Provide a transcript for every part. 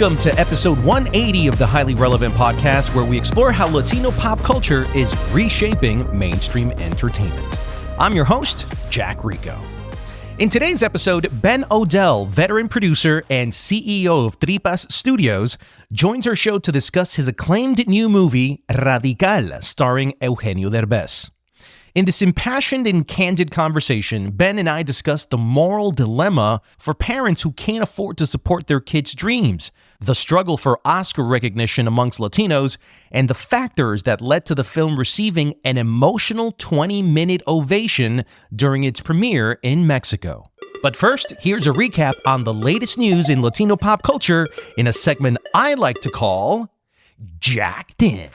Welcome to episode 180 of the Highly Relevant Podcast, where we explore how Latino pop culture is reshaping mainstream entertainment. I'm your host, Jack Rico. In today's episode, Ben Odell, veteran producer and CEO of Tripas Studios, joins our show to discuss his acclaimed new movie, Radical, starring Eugenio Derbez. In this impassioned and candid conversation, Ben and I discuss the moral dilemma for parents who can't afford to support their kids' dreams, the struggle for Oscar recognition amongst Latinos, and the factors that led to the film receiving an emotional 20-minute ovation during its premiere in Mexico. But first, here's a recap on the latest news in Latino pop culture in a segment I like to call Jacked In.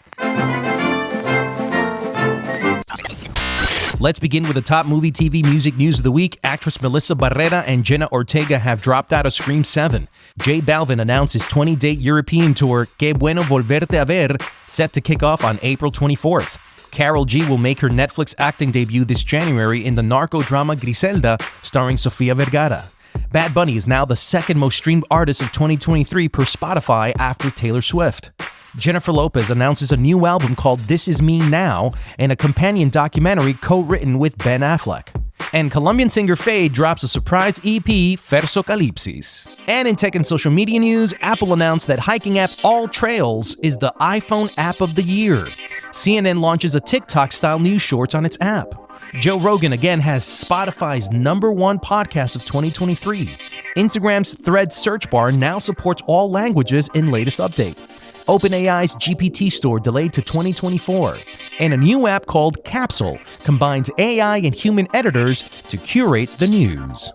Let's begin with the top movie, TV, music news of the week. Actress Melissa Barrera and Jenna Ortega have dropped out of Scream 7. J Balvin announced his 20-date European tour, Que Bueno Volverte a Ver, set to kick off on April 24th. Karol G will make her Netflix acting debut this January in the narco drama Griselda, starring Sofia Vergara. Bad Bunny is now the second most streamed artist of 2023 per Spotify after Taylor Swift. Jennifer Lopez announces a new album called This Is Me Now and a companion documentary co-written with Ben Affleck. And Colombian singer Feid drops a surprise EP, Fersocalipsis. And in tech and social media news, Apple announced that hiking app All Trails is the iPhone app of the year. CNN launches a TikTok-style news shorts on its app. Joe Rogan again has Spotify's #1 podcast of 2023. Instagram's Threads search bar now supports all languages in latest update. OpenAI's GPT store delayed to 2024. And a new app called Capsule combines AI and human editors to curate the news.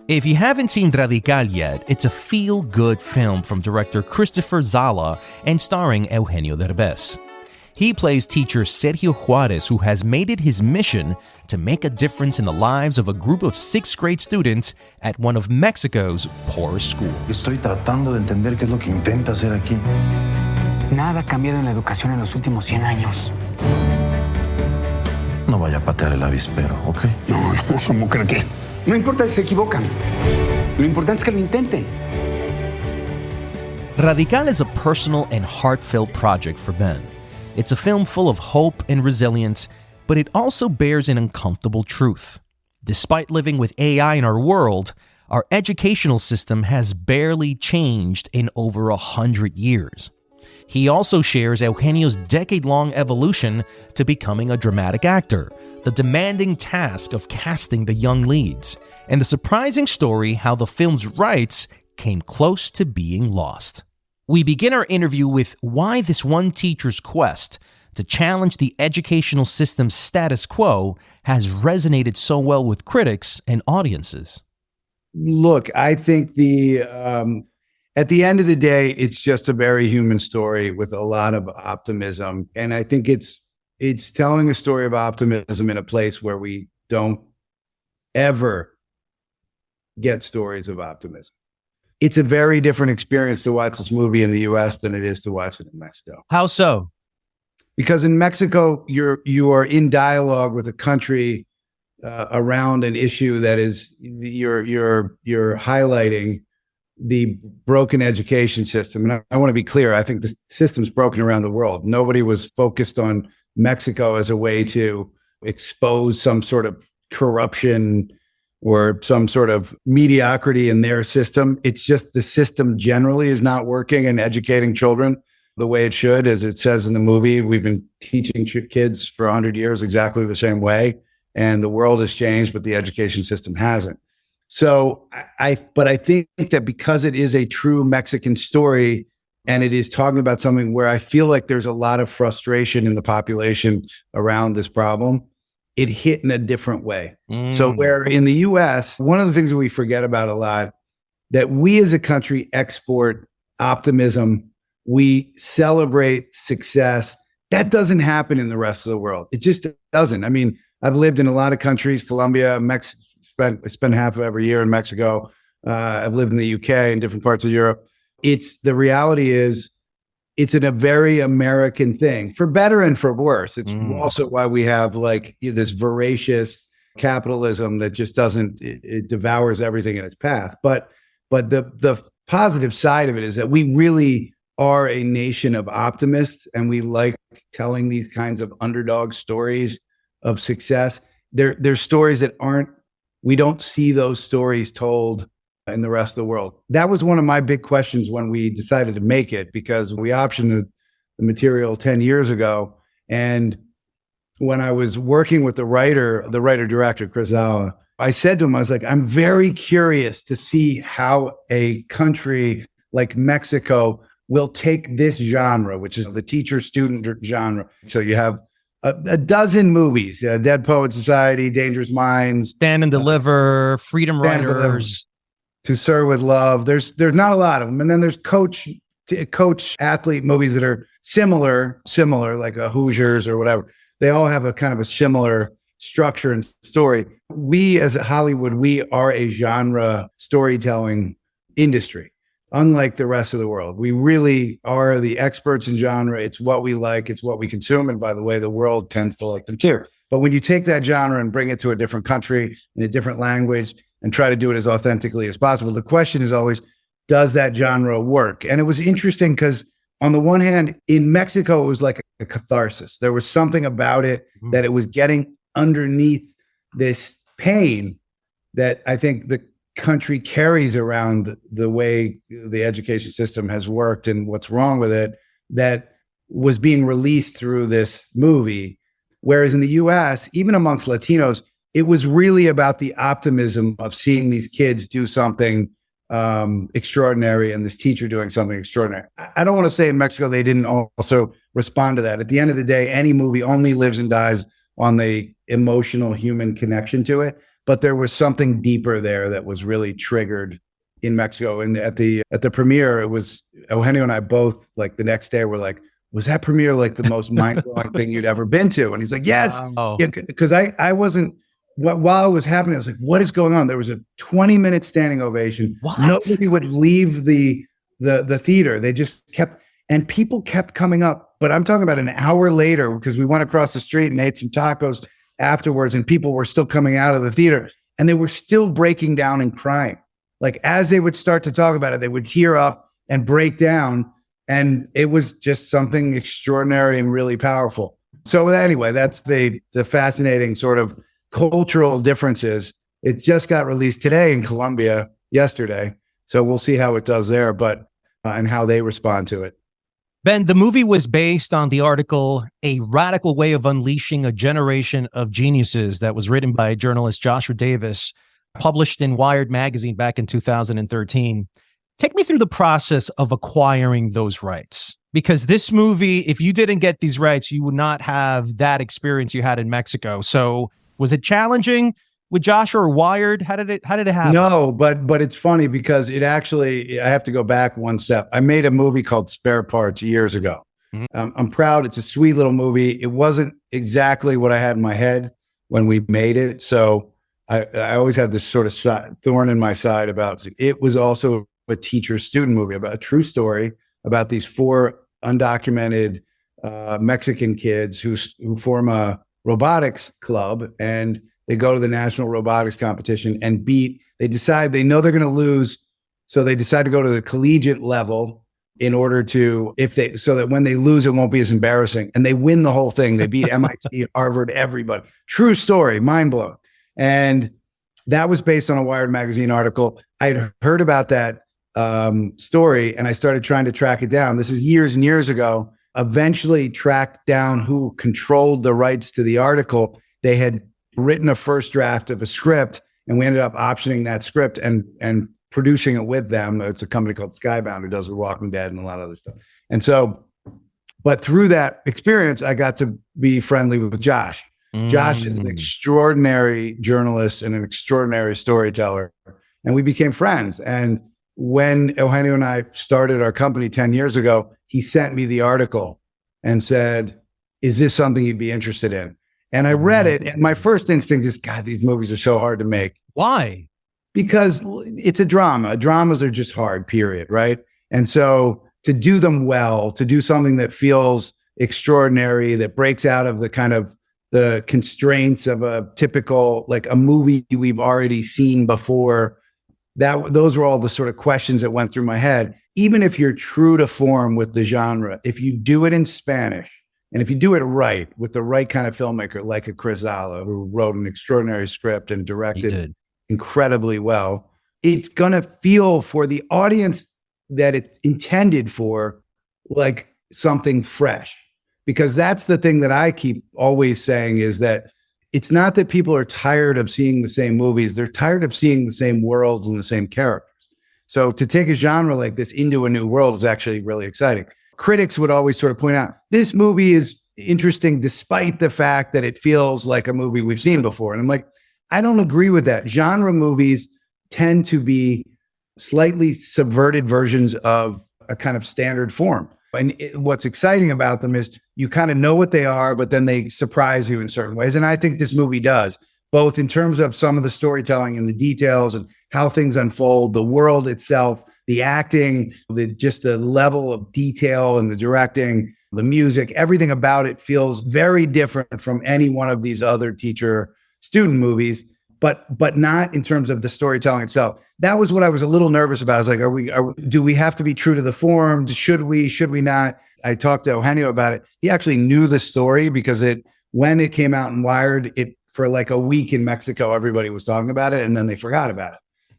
If you haven't seen Radical yet, it's a feel-good film from director Christopher Zala and starring Eugenio Derbez. He plays teacher Sergio Juarez, who has made it his mission to make a difference in the lives of a group of 6th grade students at one of Mexico's poorest schools. Estoy tratando de entender qué es lo que intenta hacer aquí. Nada ha cambiado en la educación en los últimos 100 años. No vaya a patear el avispero, ¿ok? No, ¿cómo creo que? No importa si se equivocan. Lo importante es que lo intenten. Radical is a personal and heartfelt project for Ben. It's a film full of hope and resilience, but it also bears an uncomfortable truth. Despite living with AI in our world, our educational system has barely changed in over 100 years. He also shares Eugenio's decade-long evolution to becoming a dramatic actor, the demanding task of casting the young leads, and the surprising story how the film's rights came close to being lost. We begin our interview with why this one teacher's quest to challenge the educational system's status quo has resonated so well with critics and audiences. Look, I think at the end of the day, it's just a very human story with a lot of optimism. And I think it's telling a story of optimism in a place where we don't ever get stories of optimism. It's a very different experience to watch this movie in the US than it is to watch it in Mexico. How so? Because in Mexico, you are in dialogue with a country around an issue that is you're highlighting the broken education system. And I want to be clear, I think the system's broken around the world. Nobody was focused on Mexico as a way to expose some sort of corruption or some sort of mediocrity in their system. It's just the system generally is not working and educating children the way it should. As it says in the movie, we've been teaching kids for 100 years exactly the same way. And the world has changed, but the education system hasn't. So but I think that because it is a true Mexican story and it is talking about something where I feel like there's a lot of frustration in the population around this problem, it hit in a different way. So where in the US, one of the things that we forget about a lot, that we as a country export optimism, we celebrate success. That doesn't happen in the rest of the world. It just doesn't. I mean, I've lived in a lot of countries, Colombia, spent half of every year in Mexico. I've lived in the UK and different parts of Europe. The reality is it's a very American thing, for better and for worse. It's also why we have like this voracious capitalism that just doesn't, it devours everything in its path. But the positive side of it is that we really are a nation of optimists, and we like telling these kinds of underdog stories of success. They're stories that we don't see those stories told in the rest of the world. That was one of my big questions when we decided to make it, because we optioned the material 10 years ago. And when I was working with the writer-director, Chris Zala, I said to him, I was like, I'm very curious to see how a country like Mexico will take this genre, which is the teacher-student genre. So you have a dozen movies, Dead Poet Society, Dangerous Minds, Stand and Deliver, Freedom Riders, To Sir with Love. There's not a lot of them. And then there's coach athlete movies that are similar, like a Hoosiers or whatever. They all have a kind of a similar structure and story. We as Hollywood, we are a genre storytelling industry, unlike the rest of the world. We really are the experts in genre. It's what we like. It's what we consume. And by the way, the world tends to like them too. But when you take that genre and bring it to a different country in a different language and try to do it as authentically as possible, the question is always, does that genre work? And it was interesting because on the one hand, in Mexico, it was like a catharsis. There was something about it that it was getting underneath this pain that I think the country carries around the way the education system has worked and what's wrong with it, that was being released through this movie. Whereas in the US, even amongst Latinos, it was really about the optimism of seeing these kids do something extraordinary and this teacher doing something extraordinary. I don't want to say in Mexico they didn't also respond to that. At the end of the day, any movie only lives and dies on the emotional human connection to it. But there was something deeper there that was really triggered in Mexico. And at the premiere, it was Eugenio and I both, like, the next day were like, was that premiere like the most mind-blowing thing you'd ever been to? And he's like, yes. Wow. Yeah, because I wasn't, while it was happening, I was like, what is going on? There was a 20-minute standing ovation. What? Nobody would leave the theater. They just kept, and people kept coming up. But I'm talking about an hour later, because we went across the street and ate some tacos afterwards, and people were still coming out of the theater, and they were still breaking down and crying. Like, as they would start to talk about it, they would tear up and break down. And it was just something extraordinary and really powerful. So anyway, that's the fascinating sort of cultural differences. It just got released today in Colombia yesterday. So we'll see how it does there, but and how they respond to it. Ben, the movie was based on the article, A Radical Way of Unleashing a Generation of Geniuses, that was written by journalist Joshua Davis, published in Wired magazine back in 2013. Take me through the process of acquiring those rights, because this movie, if you didn't get these rights, you would not have that experience you had in Mexico. So was it challenging with Joshua or Wired? How did it happen? No, but it's funny because it actually, I have to go back one step. I made a movie called Spare Parts years ago. Mm-hmm. I'm proud. It's a sweet little movie. It wasn't exactly what I had in my head when we made it. So I always had this sort of thorn in my side about it. It was also a teacher-student movie about a true story about these 4 undocumented Mexican kids who form a robotics club, and they go to the national robotics competition and they decide they know they're going to lose. So they decide to go to the collegiate level in order to, so that when they lose, it won't be as embarrassing. And they win the whole thing. They beat MIT, Harvard, everybody. True story, mind blowing. And that was based on a Wired magazine article. I'd heard about that story, and I started trying to track it down. This is years and years ago. Eventually tracked down who controlled the rights to the article. They had written a first draft of a script, and we ended up optioning that script and producing it with them. It's a company called Skybound who does The Walking Dead and a lot of other stuff. And so, but through that experience, I got to be friendly with Josh. Josh is an extraordinary journalist and an extraordinary storyteller, and we became friends. And when Eugenio and I started our company 10 years ago, he sent me the article and said, is this something you'd be interested in? And I read it, and my first instinct is, God, these movies are so hard to make. Why? Because it's a drama. Dramas are just hard, period, right? And so to do them well, to do something that feels extraordinary, that breaks out of the kind of the constraints of a typical, like a movie we've already seen before. Those were all the sort of questions that went through my head. Even if you're true to form with the genre, if you do it in Spanish, and if you do it right with the right kind of filmmaker, like a Chris Zala, who wrote an extraordinary script and directed incredibly well, it's going to feel for the audience that it's intended for like something fresh. Because that's the thing that I keep always saying, is that it's not that people are tired of seeing the same movies. They're tired of seeing the same worlds and the same characters. So to take a genre like this into a new world is actually really exciting. Critics would always sort of point out, this movie is interesting despite the fact that it feels like a movie we've seen before. And I'm like, I don't agree with that. Genre movies tend to be slightly subverted versions of a kind of standard form. And what's exciting about them is you kind of know what they are, but then they surprise you in certain ways. And I think this movie does, both in terms of some of the storytelling and the details and how things unfold, the world itself, the acting, just the level of detail and the directing, the music, everything about it feels very different from any one of these other teacher-student movies, but not in terms of the storytelling itself. That was what I was a little nervous about. I was like, do we have to be true to the form? Should we not? I talked to Eugenio about it. He actually knew the story because when it came out in Wired, for like a week in Mexico, everybody was talking about it and then they forgot about it.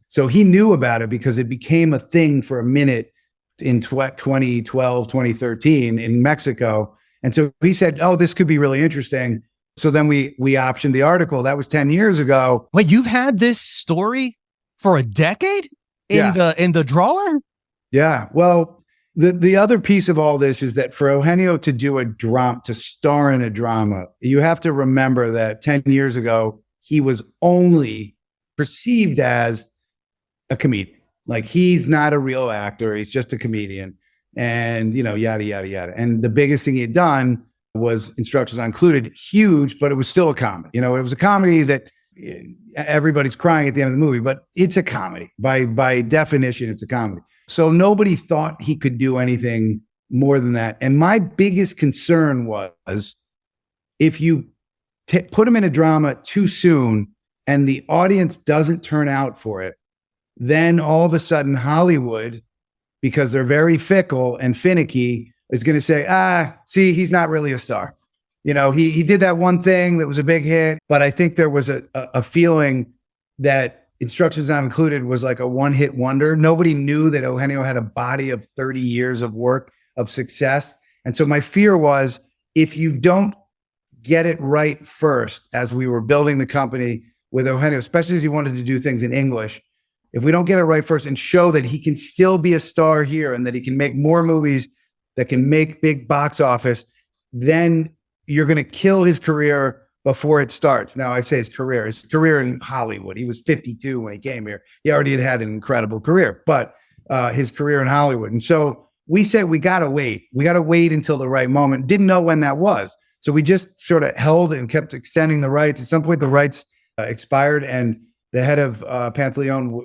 So he knew about it because it became a thing for a minute in 2012, 2013 in Mexico. And so he said, oh, this could be really interesting. So then we optioned the article. That was 10 years ago. Wait, you've had this story for a decade in the drawer? Yeah. Well, the other piece of all this is that for Eugenio to do to star in a drama, you have to remember that 10 years ago, he was only perceived as a comedian. Like, he's not a real actor. He's just a comedian, and, yada, yada, yada. And the biggest thing he had done was Instructions Not Included, huge, but it was still a comedy. It was a comedy that everybody's crying at the end of the movie, but it's a comedy. By definition, it's a comedy. So nobody thought he could do anything more than that. And my biggest concern was, if you put him in a drama too soon and the audience doesn't turn out for it, then all of a sudden Hollywood, because they're very fickle and finicky, is going to say, see, he's not really a star. He did that one thing that was a big hit, but I think there was a feeling that Instructions Not Included was like a one-hit wonder. Nobody knew that Eugenio had a body of 30 years of work, of success. And so my fear was, if you don't get it right first, as we were building the company with Eugenio, especially as he wanted to do things in English, if we don't get it right first and show that he can still be a star here and that he can make more movies that can make big box office, then you're going to kill his career before it starts. Now, I say his career in Hollywood. He was 52 when he came here. He already had an incredible career, but his career in Hollywood. And so we said, we got to wait. We got to wait until the right moment. Didn't know when that was. So we just sort of held and kept extending the rights. At some point, the rights expired, and the head of Pantaleon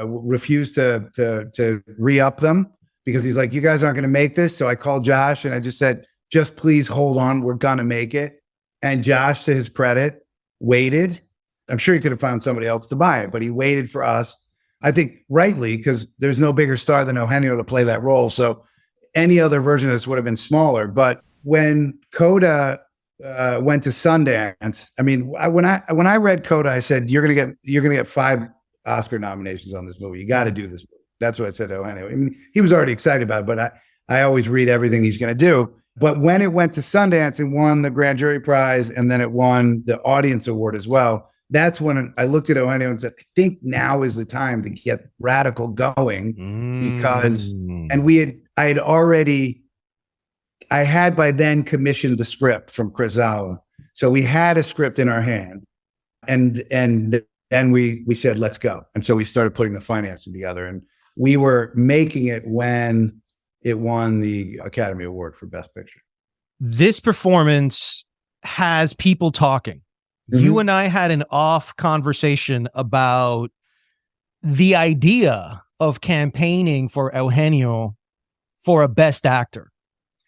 refused to re-up them because he's like, you guys aren't going to make this. So I called Josh and I just said, just please hold on. We're going to make it. And Josh, to his credit, waited. I'm sure he could have found somebody else to buy it, but he waited for us. I think rightly, because there's no bigger star than Eugenio to play that role. So any other version of this would have been smaller. But when Coda went to Sundance, I mean, when I read Coda, I said, you're gonna get 5 Oscar nominations on this movie. You got to do this movie. That's what I said to Eugenio. I mean, he was already excited about it, but I always read everything he's going to do. But when it went to Sundance and won the Grand Jury Prize, and then it won the Audience Award as well, that's when I looked at Eugenio and said, I think now is the time to get Radical going, because, and I had by then commissioned the script from Chris Zala. So we had a script in our hand, and then we said, let's go. And so we started putting the financing together, and we were making it when it won the Academy Award for Best Picture. This performance has people talking. Mm-hmm. You and I had an off conversation about the idea of campaigning for Eugenio for a Best Actor.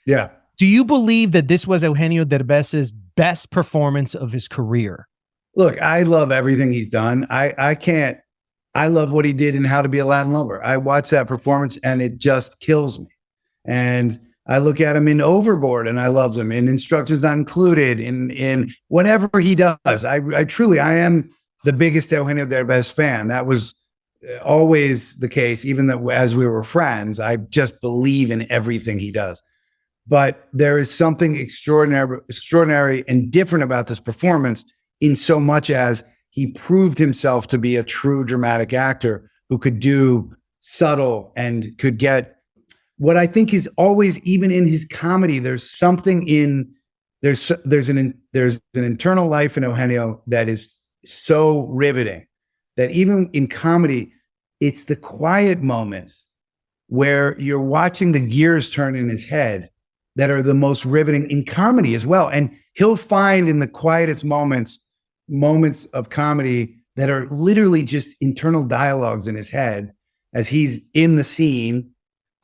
Yeah. Do you believe that this was Eugenio Derbez's best performance of his career? Look, I love everything he's done. I love what he did in How to Be a Latin Lover. I watch that performance and it just kills me. And I look at him in Overboard and I love him in Instructions Not Included, in whatever he does. I truly am the biggest Eugenio Derbez fan. That was always the case, even that as we were friends. I just believe in everything he does. But there is something extraordinary and different about this performance, in so much as he proved himself to be a true dramatic actor who could do subtle and could get what I think is always, even in his comedy, there's something there's an internal life in Eugenio that is so riveting that even in comedy, it's the quiet moments where you're watching the gears turn in his head that are the most riveting in comedy as well. And he'll find in the quietest moments of comedy that are literally just internal dialogues in his head as he's in the scene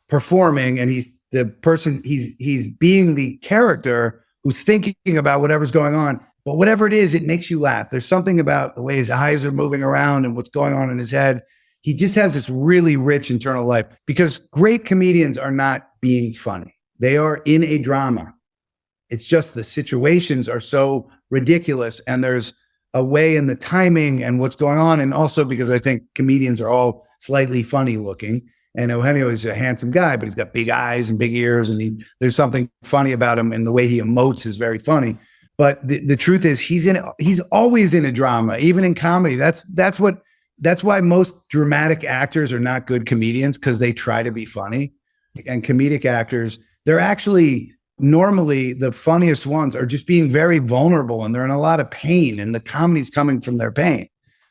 performing, and he's the person, he's being the character who's thinking about whatever's going on. But whatever it is, it makes you laugh. There's something about the way his eyes are moving around and what's going on in his head. He just has this really rich internal life, because great comedians are not being funny. They are in a drama. It's just the situations are so ridiculous, and there's a way in the timing and what's going on. And also because I think comedians are all slightly funny looking. And Eugenio is a handsome guy, but he's got big eyes and big ears, and there's something funny about him, and the way he emotes is very funny. But the truth is, he's always in a drama, even in comedy. That's why most dramatic actors are not good comedians, because they try to be funny. And comedic actors, they're actually normally the funniest ones are just being very vulnerable, and they're in a lot of pain, and the comedy's coming from their pain.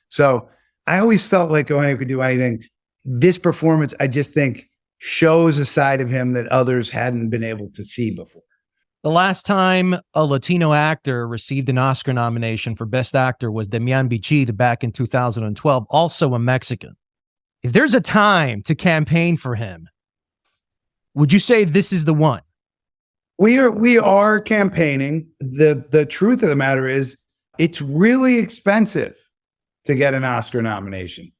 So I always felt like Eugenio could do anything. This performance, I just think, shows a side of him that others hadn't been able to see before. The last time a Latino actor received an Oscar nomination for Best Actor was Demian Bichir back in 2012, also a Mexican. If there's a time to campaign for him, would you say this is the one? We are campaigning. The truth of the matter is, it's really expensive to get an Oscar nomination.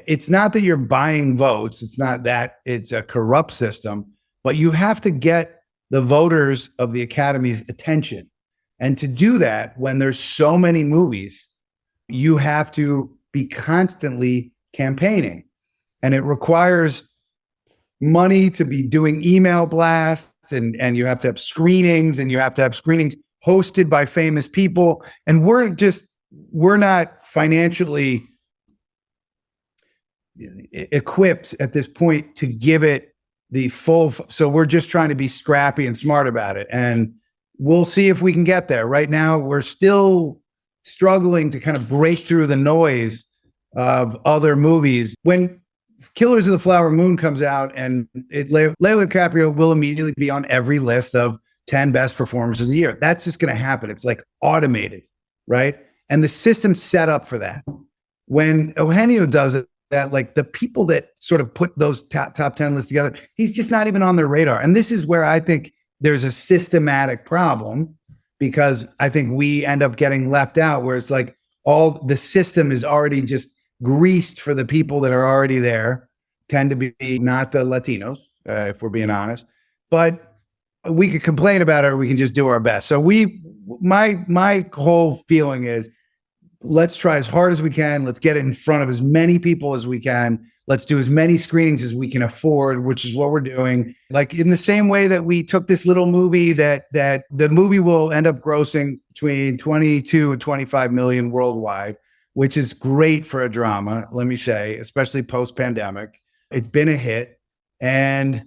It's not that you're buying votes. It's not that it's a corrupt system, but you have to get the voters of the Academy's attention. And to do that, when there's so many movies, you have to be constantly campaigning. And it requires money to be doing email blasts, and you have to have screenings, and you have to have screenings hosted by famous people. And we're not financially equipped at this point to give it the full. So we're just trying to be scrappy and smart about it. And we'll see if we can get there. Right now, we're still struggling to kind of break through the noise of other movies. When Killers of the Flower Moon comes out, and Leonardo DiCaprio will immediately be on every list of 10 best performers of the year. That's just going to happen. It's like automated, right? And the system's set up for that. When Eugenio does it, that like the people that sort of put those top 10 lists together, he's just not even on their radar. And this is where I think there's a systematic problem, because I think we end up getting left out, where it's like all the system is already just greased for the people that are already there, tend to be not the Latinos, if we're being honest. But we could complain about it, or we can just do our best. So my whole feeling is, let's try as hard as we can. Let's get it in front of as many people as we can. Let's do as many screenings as we can afford, which is what we're doing. Like in the same way that we took this little movie that the movie will end up grossing between 22 and 25 million worldwide, which is great for a drama, let me say, especially post-pandemic. It's been a hit, and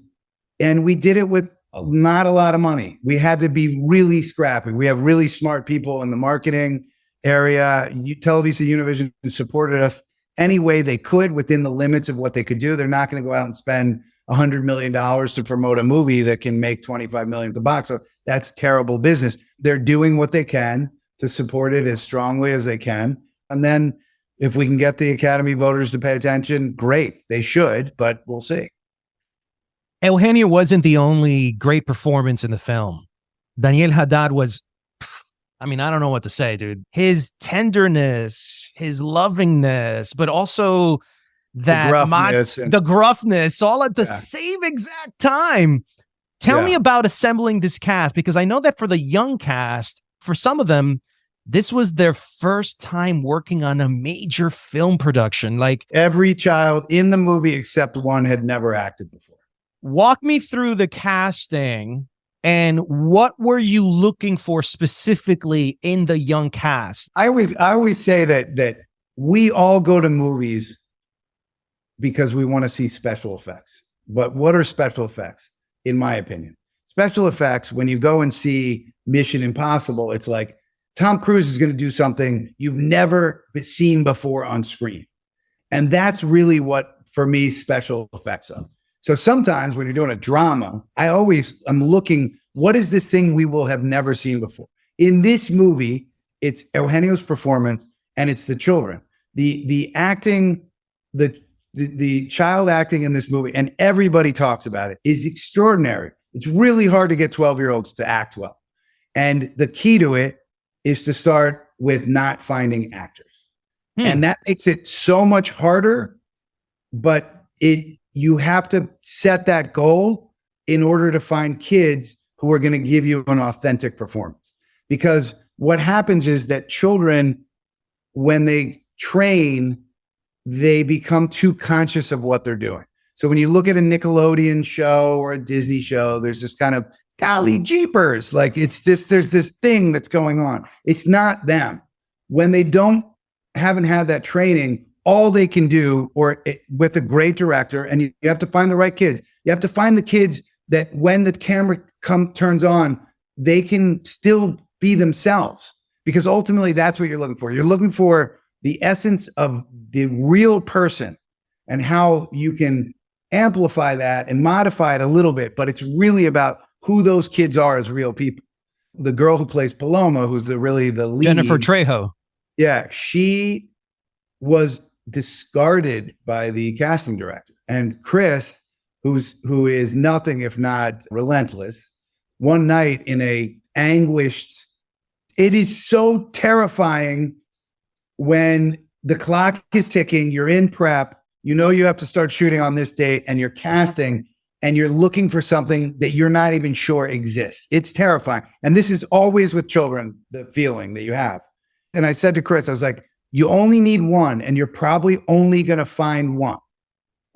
we did it with not a lot of money. We had to be really scrappy. We have really smart people in the marketing area. Televisa Univision supported us any way they could within the limits of what they could do. They're not going to go out and spend $100 million to promote a movie that can make 25 million at the box. So that's terrible business. They're doing what they can to support it as strongly as they can. And then if we can get the Academy voters to pay attention, great. They should, but we'll see. Eugenio wasn't the only great performance in the film. Daniel Haddad was, I mean, I don't know what to say, dude. His tenderness, his lovingness, but also that the gruffness all at the same exact time. Tell me about assembling this cast, because I know that for the young cast, for some of them, this was their first time working on a major film production. Like, every child in the movie except one had never acted before. Walk me through the casting, and what were you looking for specifically in the young cast? I always say that we all go to movies because we want to see special effects. But what are special effects? In my opinion, special effects, when you go and see Mission Impossible, it's like Tom Cruise is going to do something you've never seen before on screen. And that's really what, for me, special effects are. So sometimes when you're doing a drama, I'm looking, what is this thing we will have never seen before? In this movie, it's Eugenio's performance and it's the children. The acting, the child acting in this movie, and everybody talks about it, is extraordinary. It's really hard to get 12-year-olds to act well. And the key to it is to start with not finding actors. And that makes it so much harder, but you have to set that goal in order to find kids who are going to give you an authentic performance. Because what happens is that children, when they train, they become too conscious of what they're doing. So when you look at a Nickelodeon show or a Disney show, there's this kind of, golly jeepers, like there's this thing that's going on. It's not them. When they haven't had that training, all they can do, with a great director, and you have to find the right kids. You have to find the kids that when the camera turns on, they can still be themselves, because ultimately that's what you're looking for. You're looking for the essence of the real person and how you can amplify that and modify it a little bit, but it's really about who those kids are as real people. The girl who plays Paloma, who's the lead, Jennifer Trejo. Yeah, she was discarded by the casting director. And Chris, who is nothing if not relentless, one night in a anguished, it is so terrifying when the clock is ticking, you're in prep, you know you have to start shooting on this date, and you're casting, and you're looking for something that you're not even sure exists. It's terrifying. And this is always with children, the feeling that you have. And I said to Chris, I was like, you only need one, and you're probably only going to find one.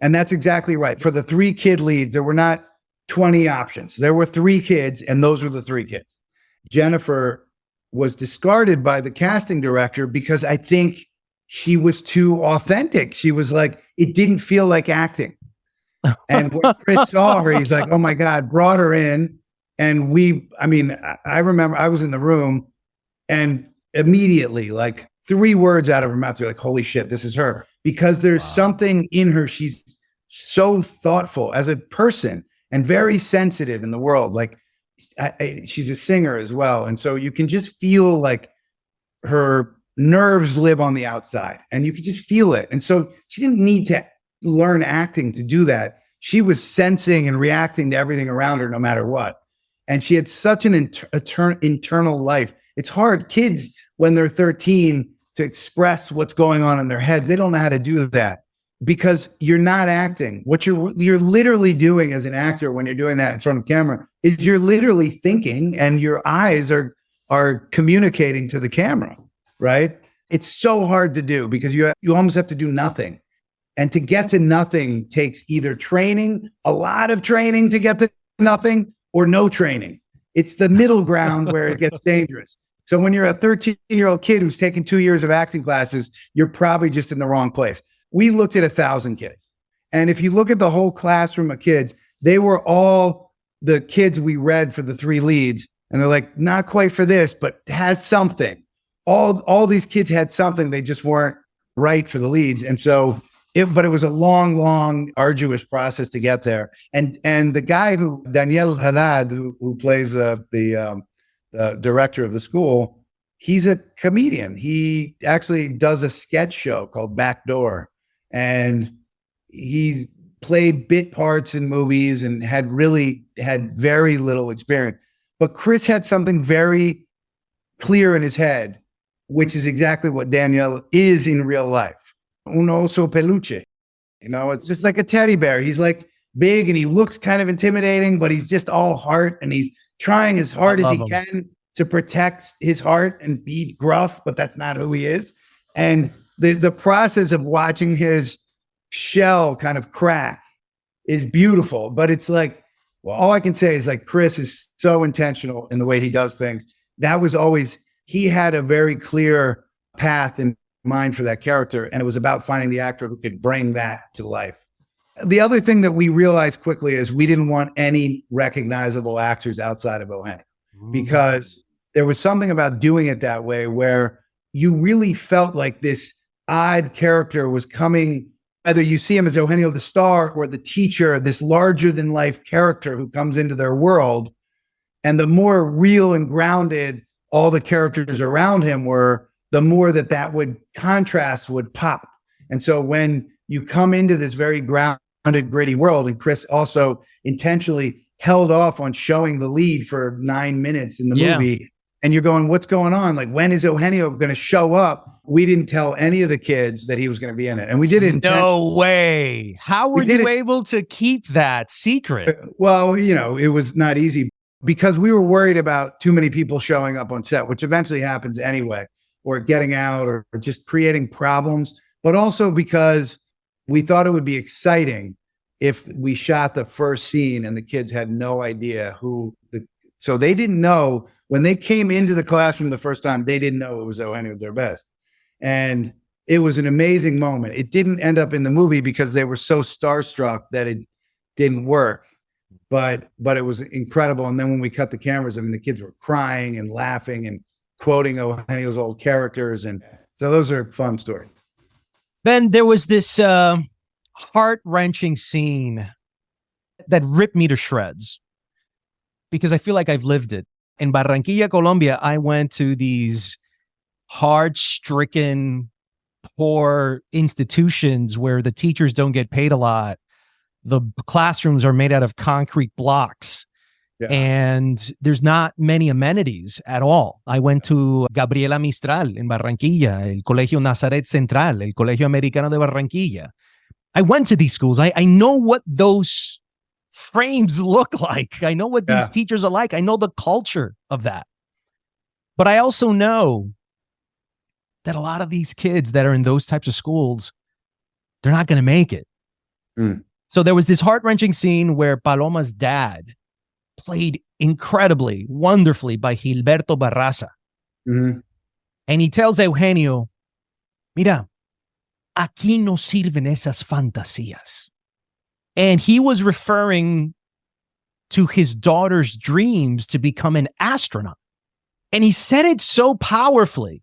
And that's exactly right. For the 3 kid leads, there were not 20 options. There were 3 kids, and those were the 3 kids. Jennifer was discarded by the casting director because I think she was too authentic. She was like, it didn't feel like acting. And when Chris saw her, he's like, oh my God, brought her in. And I remember I was in the room, and immediately, like 3 words out of her mouth, you're like, holy shit, this is her. Because there's something in her. She's so thoughtful as a person and very sensitive in the world. Like she's a singer as well. And so you can just feel like her nerves live on the outside, and you could just feel it. And so she didn't need to learn acting to do that. She was sensing and reacting to everything around her no matter what. And she had such an internal life. It's hard. Kids, when they're 13, to express what's going on in their heads, they don't know how to do that because you're not acting. What you're literally doing as an actor when you're doing that in front of camera is you're literally thinking, and your eyes are communicating to the camera, right? It's so hard to do because you almost have to do nothing. And to get to nothing takes either training, a lot of training to get to nothing, or no training. It's the middle ground where it gets dangerous. So when you're a 13-year-old kid who's taken 2 years of acting classes, you're probably just in the wrong place. We looked at 1,000 kids. And if you look at the whole classroom of kids, they were all the kids we read for the 3 leads. And they're like, not quite for this, but has something. All these kids had something. They just weren't right for the leads. And so but it was a long, arduous process to get there. And the guy Daniel Haddad, who plays the director of the school, he's a comedian. He actually does a sketch show called Backdoor, and he's played bit parts in movies and had very little experience. But Chris had something very clear in his head, which is exactly what Daniel is in real life. Un oso peluche. It's just like a teddy bear. He's like big and he looks kind of intimidating, but he's just all heart and he's trying as hard as he can to protect his heart and be gruff, but that's not who he is. And the process of watching his shell kind of crack is beautiful, but it's like, well, all I can say is like Chris is so intentional in the way he does things. That was always, he had a very clear path in mind for that character, and it was about finding the actor who could bring that to life. The other thing that we realized quickly is we didn't want any recognizable actors outside of Eugenio, because there was something about doing it that way where you really felt like this odd character was coming. Either you see him as Eugenio the star or the teacher, this larger than life character who comes into their world. And the more real and grounded all the characters around him were, the more that would contrast would pop. And so when you come into this very grounded, gritty world, and Chris also intentionally held off on showing the lead for 9 minutes in the movie, and you're going, what's going on? Like, when is Eugenio going to show up? We didn't tell any of the kids that he was going to be in it. And we did it intentionally. No way. How were you able to keep that secret? Well, it was not easy because we were worried about too many people showing up on set, which eventually happens anyway, or getting out or just creating problems. But also because we thought it would be exciting if we shot the first scene and the kids had no idea so they didn't know when they came into the classroom the first time, they didn't know it was Eugenio Derbez. And it was an amazing moment. It didn't end up in the movie because they were so starstruck that it didn't work. But it was incredible. And then when we cut the cameras, the kids were crying and laughing and quoting Eugenio's old characters. And so those are fun stories. Ben, there was this heart-wrenching scene that ripped me to shreds because I feel like I've lived it. In Barranquilla, Colombia, I went to these hard-stricken, poor institutions where the teachers don't get paid a lot. The classrooms are made out of concrete blocks. Yeah. And there's not many amenities at all. I went to Gabriela Mistral in Barranquilla, el Colegio Nazaret Central, el Colegio Americano de Barranquilla. I went to these schools. I know what those frames look like. I know what these teachers are like. I know the culture of that. But I also know that a lot of these kids that are in those types of schools, they're not going to make it. So there was this heart-wrenching scene where Paloma's dad, played incredibly, wonderfully by Gilberto Barraza. And he tells Eugenio, mira, aquí no sirven esas fantasías. And he was referring to his daughter's dreams to become an astronaut. And he said it so powerfully.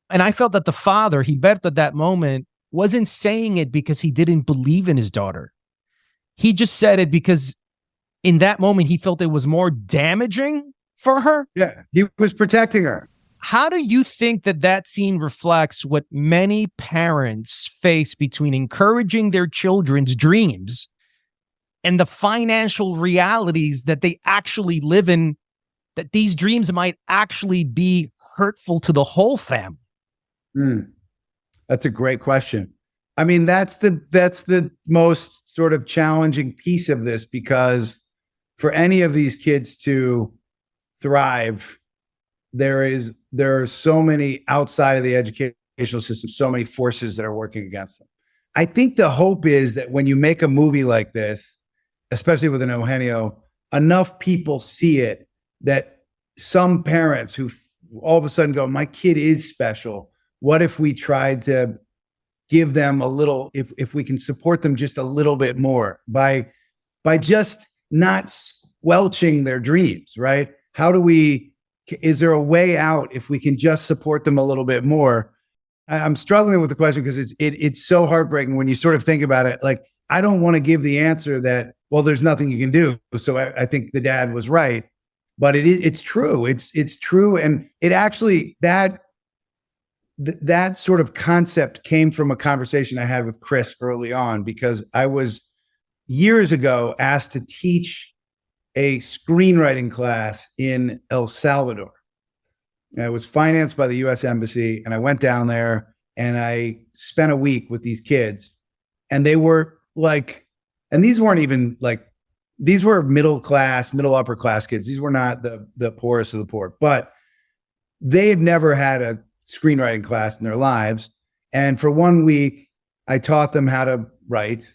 And I felt that the father, Gilberto, at that moment, wasn't saying it because he didn't believe in his daughter. He just said it because in that moment, he felt it was more damaging for her. Yeah, he was protecting her. How do you think that scene reflects what many parents face between encouraging their children's dreams and the financial realities that they actually live in, that these dreams might actually be hurtful to the whole family? That's a great question. I mean, that's the most sort of challenging piece of this, because for any of these kids to thrive, there are so many outside of the educational system, so many forces that are working against them. I think the hope is that when you make a movie like this, especially with an Eugenio, enough people see it that some parents who all of a sudden go, my kid is special. What if we tried to give them a little, if we can support them just a little bit more by just not squelching their dreams, right? Is there a way out if we can just support them a little bit more? I'm struggling with the question because it's so heartbreaking when you sort of think about it. Like, I don't want to give the answer that, well, there's nothing you can do. So I think the dad was right, but it's true. It's true. And it actually, that sort of concept came from a conversation I had with Chris early on, because I was years ago asked to teach a screenwriting class in El Salvador. And it was financed by the U.S. Embassy, and I went down there and I spent a week with these kids, and they were like, and these weren't even like, these were middle upper class kids. These were not the poorest of the poor, but they had never had a screenwriting class in their lives. And for 1 week, I taught them how to write,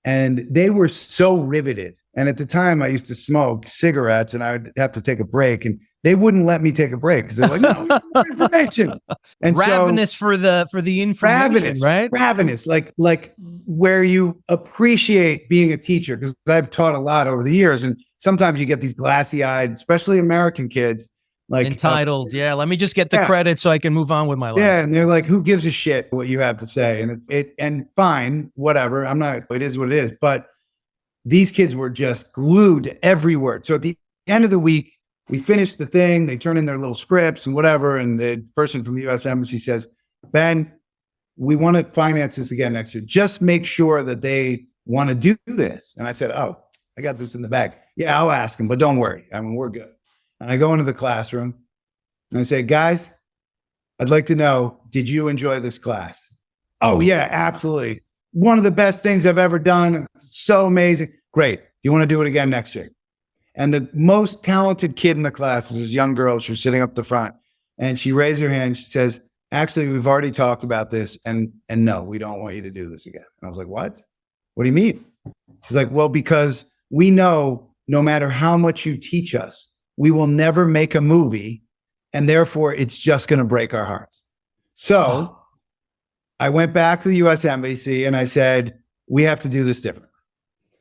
and they were so riveted. And at the time I used to smoke cigarettes and I would have to take a break, and they wouldn't let me take a break because they're like, no, more information. And ravenous for the information, right? Ravenous, like where you appreciate being a teacher, because I've taught a lot over the years, and sometimes you get these glassy-eyed, especially American kids, like entitled. Let me just get the credit so I can move on with my life. Yeah, and they're like, who gives a shit what you have to say? And and fine, whatever. It is what it is. But these kids were just glued to every word. So at the end of the week, we finished the thing. They turn in their little scripts and whatever. And the person from the U.S. Embassy says, Ben, we want to finance this again next year. Just make sure that they want to do this. And I said, oh, I got this in the bag. Yeah, I'll ask them, but don't worry. I mean, we're good. And I go into the classroom and I say, guys, I'd like to know, did you enjoy this class? Oh, yeah, absolutely. One of the best things I've ever done. So amazing. Great. Do you want to do it again next year? And the most talented kid in the class was this young girl. She was sitting up the front, and she raised her hand. She says, actually, we've already talked about this, and no, we don't want you to do this again. And I was like, what? What do you mean? She's like, well, because we know no matter how much you teach us, we will never make a movie, and therefore it's just going to break our hearts. So I went back to the U.S. Embassy and I said, we have to do this different.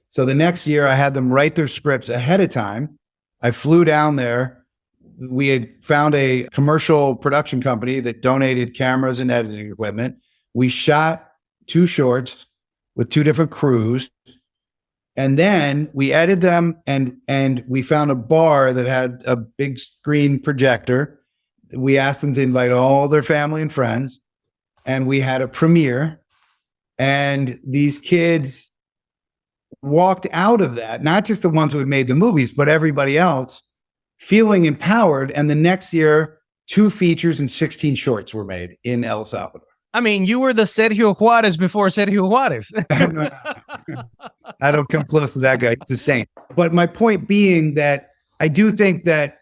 So the next year I had them write their scripts ahead of time. I flew down there. We had found a commercial production company that donated cameras and editing equipment. We shot 2 shorts with 2 different crews. And then we edited them, and we found a bar that had a big screen projector. We asked them to invite all their family and friends, and we had a premiere. And these kids walked out of that, not just the ones who had made the movies, but everybody else, feeling empowered. And the next year, 2 features and 16 shorts were made in El Salvador. I mean, you were the Sergio Juarez before Sergio Juarez. I don't come close to that guy. It's insane. But my point being that I do think that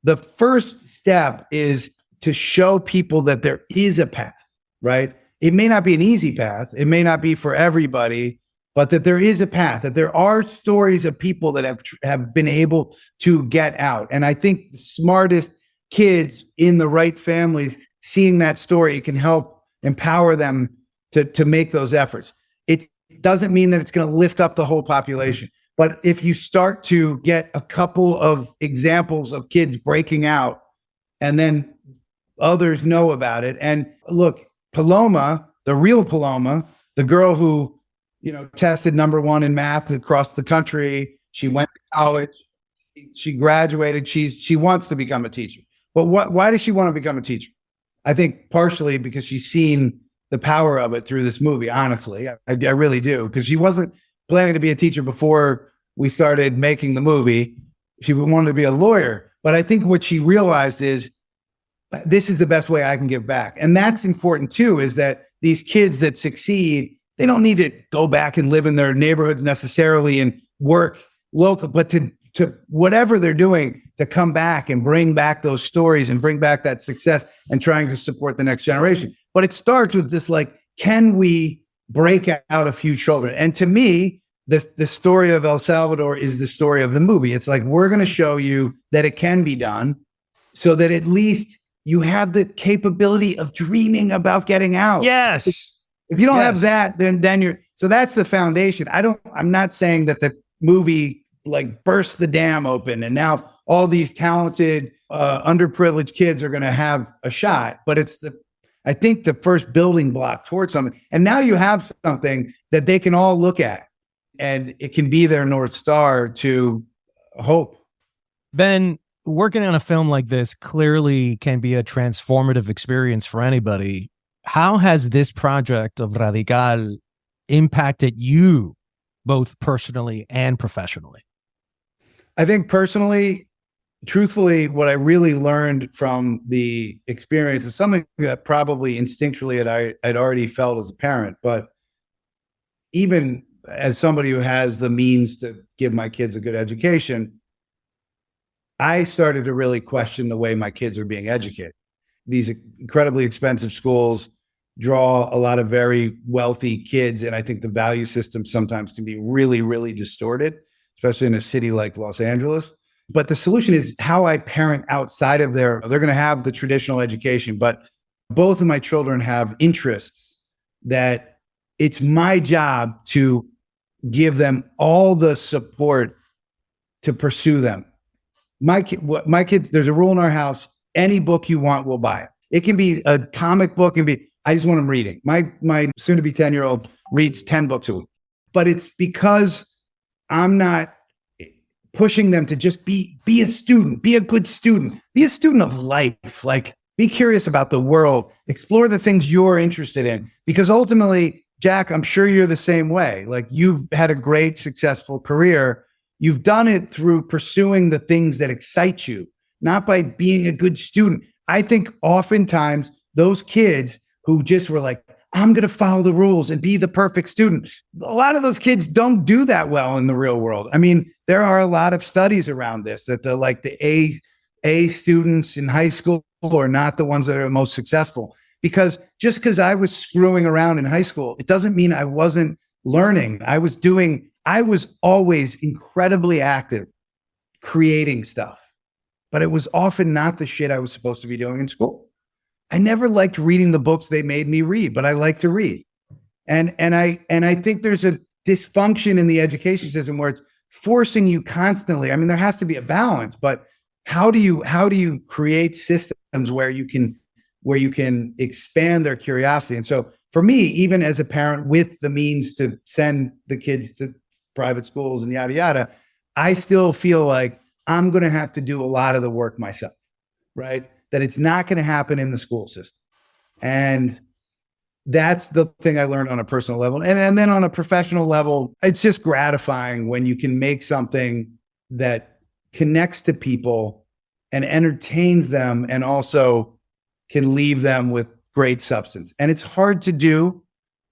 the first step is to show people that there is a path, right? It may not be an easy path. It may not be for everybody, but that there is a path, that there are stories of people that have been able to get out. And I think the smartest kids in the right families, seeing that story, can help empower them to make those efforts. It doesn't mean that it's going to lift up the whole population. But if you start to get a couple of examples of kids breaking out, and then others know about it. And look, Paloma, the real Paloma, the girl who, tested #1 in math across the country. She went to college. She graduated. She wants to become a teacher. But why does she want to become a teacher? I think partially because she's seen the power of it through this movie. Honestly, I really do, because she wasn't planning to be a teacher before we started making the movie. She wanted to be a lawyer. But I think what she realized is, this is the best way I can give back. And that's important too, is that these kids that succeed, they don't need to go back and live in their neighborhoods necessarily and work local, but to whatever they're doing, to come back and bring back those stories and bring back that success and trying to support the next generation. But it starts with this, like, can we break out a few children? And to me, the story of El Salvador is the story of the movie. It's like, we're going to show you that it can be done, so that at least you have the capability of dreaming about getting out. Yes. If you don't have that, then you're, so that's the foundation. I'm not saying that the movie like burst the dam open and now all these talented, underprivileged kids are going to have a shot, but I think the first building block towards something. And now you have something that they can all look at, and it can be their North Star to hope. Ben, working on a film like this clearly can be a transformative experience for anybody. How has this project of Radical impacted you both personally and professionally? I think personally, truthfully, what I really learned from the experience is something that probably instinctually I'd already felt as a parent, but even as somebody who has the means to give my kids a good education, I started to really question the way my kids are being educated. These incredibly expensive schools draw a lot of very wealthy kids, and I think the value system sometimes can be really, really distorted, especially in a city like Los Angeles. But the solution is how I parent outside of they're going to have the traditional education, but both of my children have interests that it's my job to give them all the support to pursue them. My kids, there's a rule in our house: any book you want, we'll buy it. It can be a comic book, I just want them reading. My soon-to-be 10-year-old reads 10 books a week, but it's because I'm not pushing them to just be a student, be a good student, be a student of life. Like, be curious about the world, explore the things you're interested in, because ultimately, Jack, I'm sure you're the same way. Like, you've had a great, successful career. You've done it through pursuing the things that excite you, not by being a good student. I think oftentimes those kids who just were like, I'm going to follow the rules and be the perfect student, a lot of those kids don't do that well in the real world. I mean, there are a lot of studies around this, that the A students in high school are not the ones that are most successful. Because just because I was screwing around in high school, it doesn't mean I wasn't learning. I was always incredibly active creating stuff, but it was often not the shit I was supposed to be doing in school. I never liked reading the books they made me read, but I like to read. And I think there's a dysfunction in the education system where it's forcing you constantly. I mean, there has to be a balance, but how do you create systems where you can expand their curiosity? And so for me, even as a parent with the means to send the kids to private schools and yada, yada, I still feel like I'm going to have to do a lot of the work myself, right? That it's not going to happen in the school system. And that's the thing I learned on a personal level. And then on a professional level, it's just gratifying when you can make something that connects to people and entertains them and also can leave them with great substance. And it's hard to do.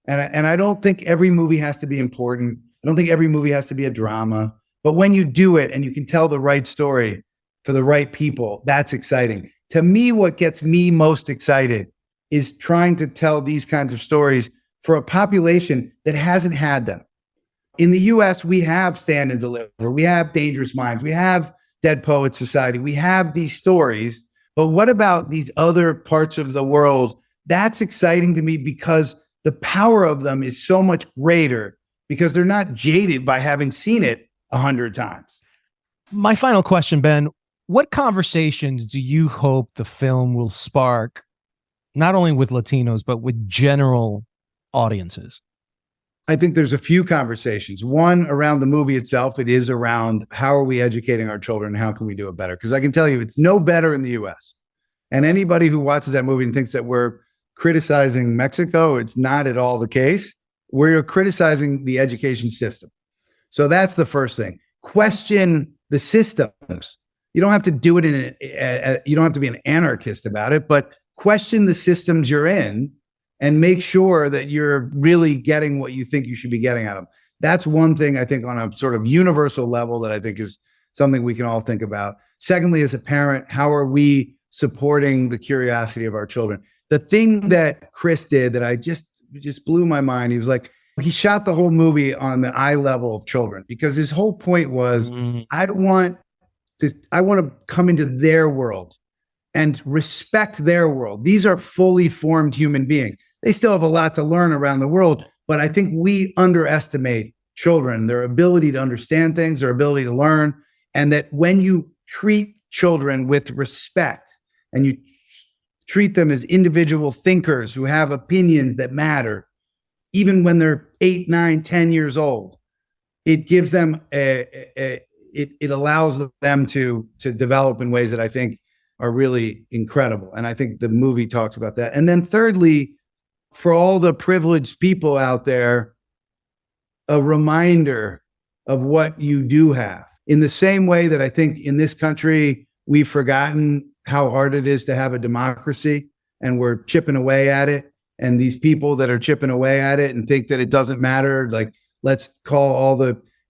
And I don't think every movie has to be important. I don't think every movie has to be a drama. But when you do it and you can tell the right story for the right people, that's exciting. To me, what gets me most excited is trying to tell these kinds of stories for a population that hasn't had them. In the US, we have Stand and Deliver, we have Dangerous Minds, we have Dead Poets Society, we have these stories. But what about these other parts of the world? That's exciting to me because the power of them is so much greater because they're not jaded by having seen it 100 times. My final question, Ben, what conversations do you hope the film will spark, not only with Latinos, but with general audiences? I think there's a few conversations. One, around the movie itself. It is around how are we educating our children and how can we do it better? Because I can tell you it's no better in the US. And anybody who watches that movie and thinks that we're criticizing Mexico, it's not at all the case. We're criticizing the education system. So that's the first thing. Question the systems. You don't have to do it you don't have to be an anarchist about it, but question the systems you're in and make sure that you're really getting what you think you should be getting out of them. That's one thing I think on a sort of universal level that I think is something we can all think about. Secondly, as a parent, how are we supporting the curiosity of our children? The thing that Chris did that I just blew my mind, he was like, he shot the whole movie on the eye level of children because his whole point was, I want to come into their world and respect their world. These are fully formed human beings. They still have a lot to learn around the world, but I think we underestimate children, their ability to understand things, their ability to learn, and that when you treat children with respect and you treat them as individual thinkers who have opinions that matter, even when they're 8, 9, 10 years old, it gives them it allows them to develop in ways that I think are really incredible. And I think the movie talks about that. And then thirdly, for all the privileged people out there, a reminder of what you do have. In the same way that I think in this country, we've forgotten how hard it is to have a democracy, and we're chipping away at it. And these people that are chipping away at it and think that it doesn't matter, like, let's call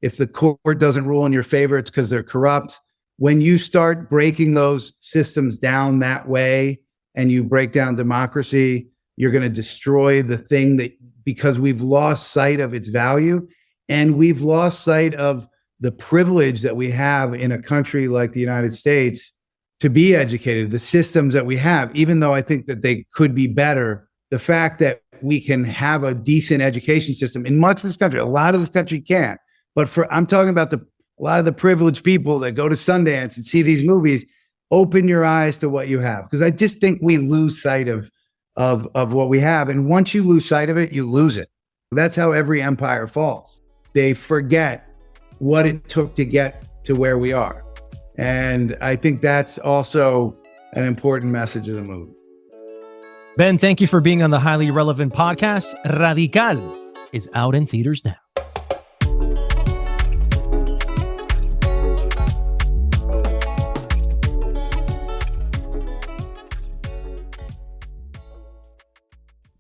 if the court doesn't rule in your favor, it's because they're corrupt. When you start breaking those systems down that way and you break down democracy, you're going to destroy the thing that, because we've lost sight of its value, and we've lost sight of the privilege that we have in a country like the United States to be educated, the systems that we have, even though I think that they could be better. The fact that we can have a decent education system in much of this country, a lot of this country can't. But I'm talking about a lot of the privileged people that go to Sundance and see these movies. Open your eyes to what you have, because I just think we lose sight of what we have. And once you lose sight of it, you lose it. That's how every empire falls. They forget what it took to get to where we are. And I think that's also an important message of the movie. Ben, thank you for being on the Highly Relevant podcast. Radical is out in theaters now.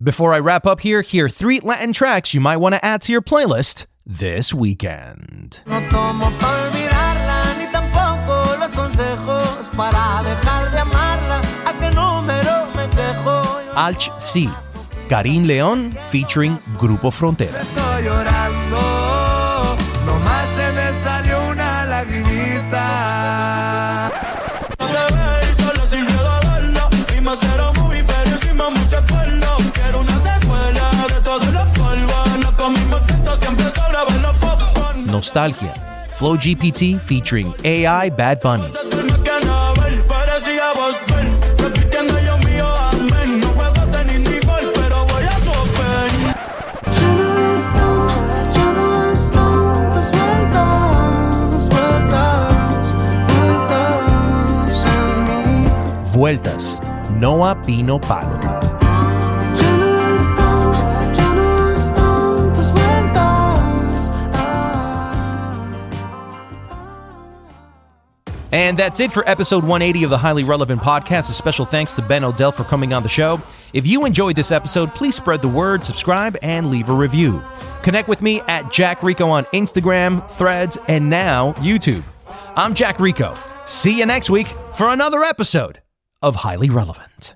Before I wrap up here are 3 Latin tracks you might want to add to your playlist this weekend. No tomo pa olvidarla, ni tampoco los consejos para dejar de amarla. ¿A qué número me quejo? Alch C, Karim León featuring Grupo Frontera. Estoy llorando, nomás se me salió una lagrimita. No te ves, solo sin miedo a verlo. Y más cero movie, pero encima mucha cuerda. Quiero una secuela de todos los polvos. No comimos tanto, siempre sobraban los popcorn. Nostalgia, Flow GPT featuring AI Bad Bunny. Parecía vos ven, repitiendo yo mío, amén. No juego tenis ni gol, pero voy a tope. Ya no están tus vueltas en mí. Vueltas, Noah Pino Palo. Ya no están tus vueltas. And that's it for episode 180 of the Highly Relevant Podcast. A special thanks to Ben Odell for coming on the show. If you enjoyed this episode, please spread the word, subscribe, and leave a review. Connect with me at Jack Rico on Instagram, Threads, and now YouTube. I'm Jack Rico. See you next week for another episode of Highly Relevant.